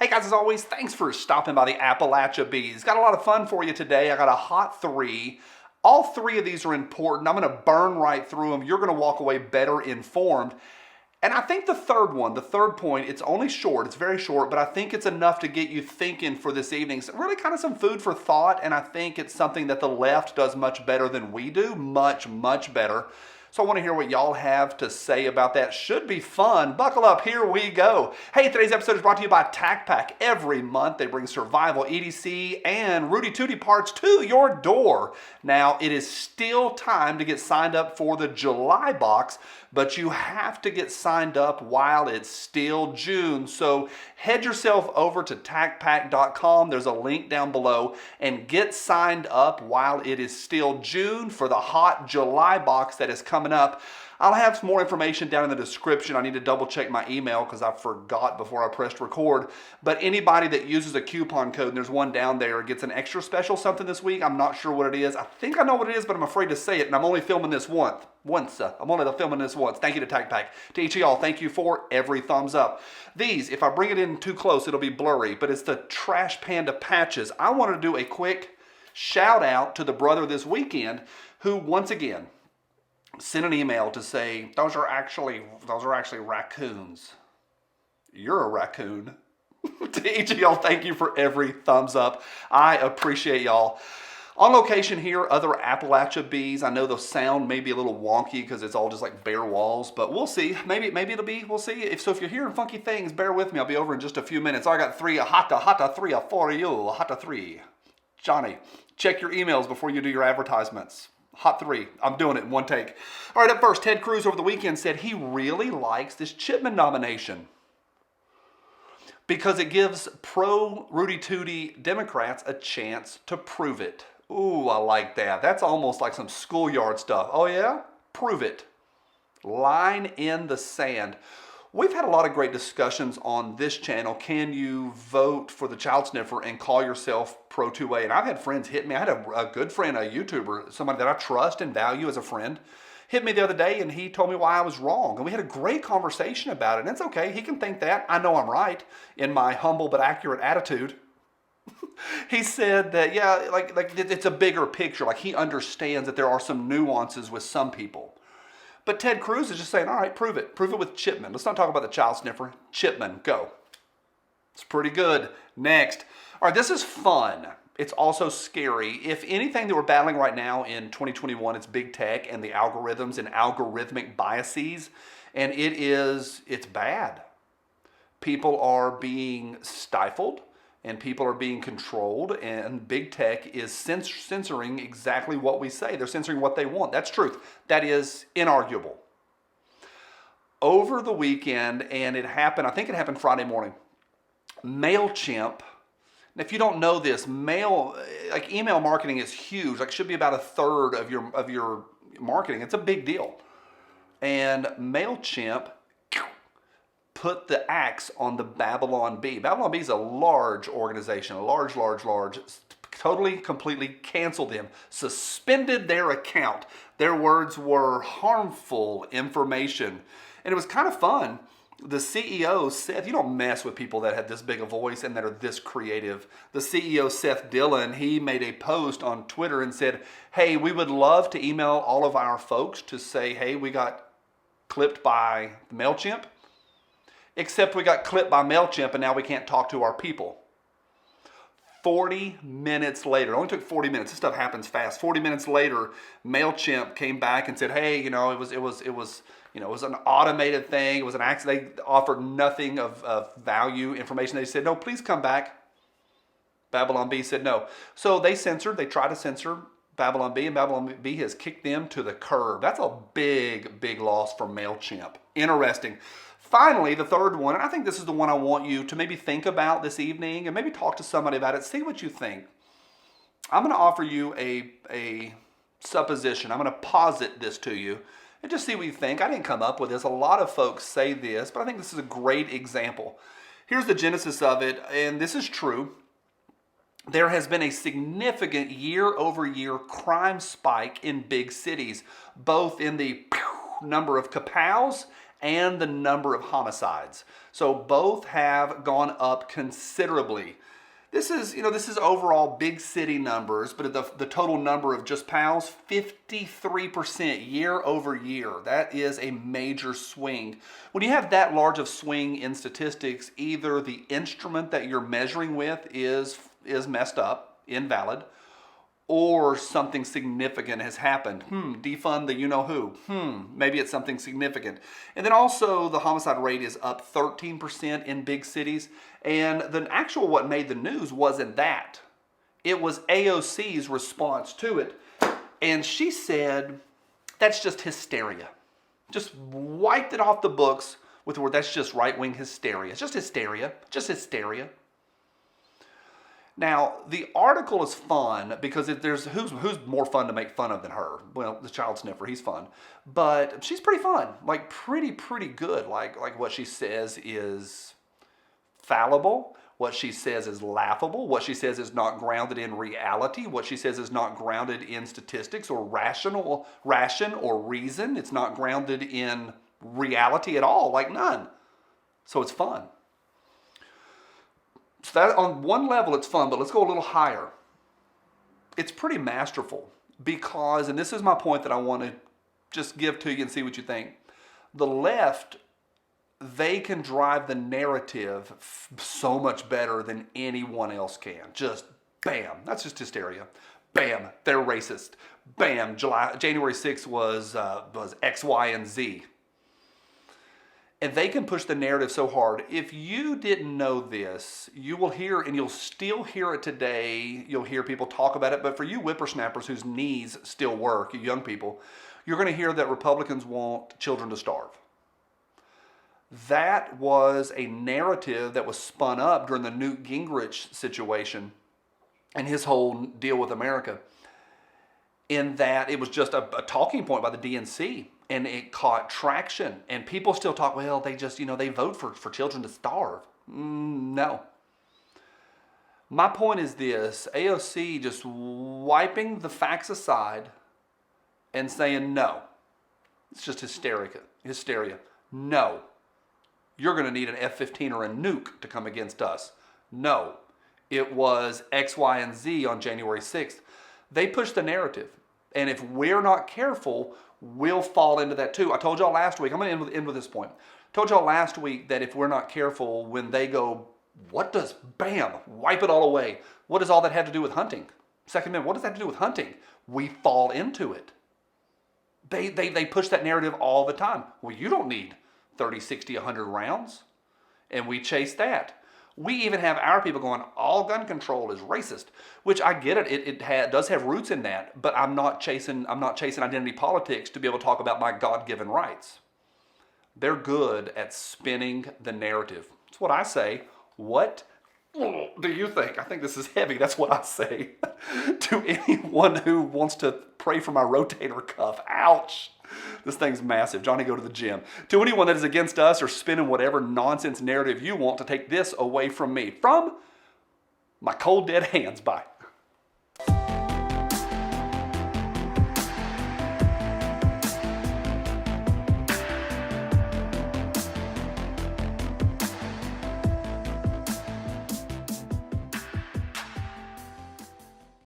Hey guys, as always, thanks for stopping by the Appalachia Bees. Got a lot of fun for you today. I got a hot three. All three of these are important. I'm going to burn right through them. You're going to walk away better informed. And I think the third one, the third point, it's only short. It's very short, but I think it's enough to get you thinking for this evening. So really kind of some food for thought, and I think it's something that the left does much better than we do. Much, much better. So I want to hear what y'all have to say about that. Should be fun. Buckle up. Here we go. Hey, today's episode is brought to you by TACKPACK. Every month they bring survival, EDC, and Rudy Tooty parts to your door. Now, it is still time to get signed up for the July box, but you have to get signed up while it's still June. So head yourself over to tackpack.com. There's a link down below, and get signed up while it is still June for the hot July box that is coming up. I'll have some more information down in the description. I need to double check my email because I forgot before I pressed record. But anybody that uses a coupon code, and there's one down there, gets an extra special something this week. I'm not sure what it is. I think I know what it is, but I'm afraid to say it, and I'm only filming this once. I'm only filming this once. Thank you to TACKPACK. To each of y'all, thank you for every thumbs up. These, if I bring it in too close, it'll be blurry, but it's the Trash Panda patches. I want to do a quick shout out to the brother this weekend who, once again, sent an email to say, those are actually raccoons. You're a raccoon. To each of y'all, thank you for every thumbs up. I appreciate y'all. On location here, other Appalachia bees. I know the sound may be a little wonky because it's all just like bare walls, but we'll see. Maybe it'll be, we'll see. If you're hearing funky things, bear with me. I'll be over in just a few minutes. I got three, a hotta three for you, a hotta three. Johnny, check your emails before you do your advertisements. Hot three. I'm doing it in one take. All right, up first, Ted Cruz over the weekend said he really likes this Chipman nomination because it gives pro-Rudy Tooty Democrats a chance to prove it. Ooh, I like that. That's almost like some schoolyard stuff. Oh yeah? Prove it. Line in the sand. We've had a lot of great discussions on this channel. Can you vote for the child sniffer and call yourself pro-2A? And I've had friends hit me. I had a good friend, a YouTuber, somebody that I trust and value as a friend, hit me the other day and he told me why I was wrong. And we had a great conversation about it. And it's okay. He can think that. I know I'm right in my humble but accurate attitude. He said that, yeah, like it's a bigger picture. Like he understands that there are some nuances with some people. But Ted Cruz is just saying, all right, prove it. Prove it with Chipman. Let's not talk about the child sniffer. Chipman, go. It's pretty good. Next. All right, this is fun. It's also scary. If anything that we're battling right now in 2021, it's big tech and the algorithms and algorithmic biases. And it's bad. People are being stifled and people are being controlled, and big tech is censoring exactly what we say. They're censoring what they want. That's truth. That is inarguable. Over the weekend, and it happened, I think it happened Friday morning, MailChimp. And if you don't know this, email marketing is huge. Like, it should be about a third of your marketing. It's a big deal. And MailChimp put the axe on the Babylon Bee. Babylon Bee is a large organization, large, totally, completely canceled them, suspended their account. Their words were harmful information. And it was kind of fun. The CEO, Seth, you don't mess with people that have this big a voice and that are this creative. The CEO, Seth Dillon, he made a post on Twitter and said, hey, we would love to email all of our folks to say, hey, we got clipped by MailChimp. Except we got clipped by MailChimp and now we can't talk to our people. 40 minutes later, it only took 40 minutes. This stuff happens fast. 40 minutes later, MailChimp came back and said, hey, it was an automated thing. It was an accident. They offered nothing of value information. They said, no, please come back. Babylon Bee said no. So they tried to censor Babylon Bee, and Babylon Bee has kicked them to the curb. That's a big, big loss for MailChimp. Interesting. Finally, the third one, and I think this is the one I want you to maybe think about this evening and maybe talk to somebody about it. See what you think. I'm going to offer you a supposition. I'm going to posit this to you and just see what you think. I didn't come up with this. A lot of folks say this, but I think this is a great example. Here's the genesis of it, and this is true. There has been a significant year-over-year crime spike in big cities, both in the number of kapows and the number of homicides. So both have gone up considerably. This is overall big city numbers, but the total number of just PALs, 53% year over year. That is a major swing. When you have that large of swing in statistics, either the instrument that you're measuring with is messed up, invalid, or something significant has happened. Defund the you-know-who. Maybe it's something significant. And then also the homicide rate is up 13% in big cities. And the actual what made the news wasn't that. It was AOC's response to it. And she said, that's just hysteria. Just wiped it off the books with the word, that's just right-wing hysteria. It's just hysteria. Just hysteria. Now, the article is fun because who's more fun to make fun of than her? Well, the child sniffer, he's fun. But she's pretty fun, like pretty good. Like what she says is fallible. What she says is laughable. What she says is not grounded in reality. What she says is not grounded in statistics or ration or reason. It's not grounded in reality at all, like none. So it's fun. So that on one level it's fun, but let's go a little higher. It's pretty masterful because, and this is my point that I want to just give to you and see what you think. The left, they can drive the narrative so much better than anyone else can. Just bam, that's just hysteria. Bam, they're racist. Bam, January 6th was X, Y, and Z. And they can push the narrative so hard. If you didn't know this, you will hear, and you'll still hear it today, you'll hear people talk about it, but for you whippersnappers whose knees still work, you young people, you're going to hear that Republicans want children to starve. That was a narrative that was spun up during the Newt Gingrich situation and his whole deal with America, in that it was just a talking point by the DNC. And it caught traction. And people still talk, well, they just, they vote for children to starve. No. My point is this, AOC just wiping the facts aside and saying no. It's just hysteria. No. You're going to need an F-15 or a nuke to come against us. No. It was X, Y, and Z on January 6th. They pushed the narrative. And if we're not careful, we'll fall into that too. I told y'all last week, I'm going to end with this point. I told y'all last week that if we're not careful, when they go, wipe it all away. What does all that have to do with hunting? Second Amendment, what does that have to do with hunting? We fall into it. They push that narrative all the time. Well, you don't need 30, 60, 100 rounds. And we chase that. We even have our people going, all gun control is racist, which I get it. It does have roots in that, but I'm not chasing identity politics to be able to talk about my God-given rights. They're good at spinning the narrative. That's what I say. What do you think? I think this is heavy. That's what I say to anyone who wants to pray for my rotator cuff. Ouch. This thing's massive. Johnny, go to the gym. To anyone that is against us or spinning whatever nonsense narrative you want to take this away from me, from my cold dead hands. Bye.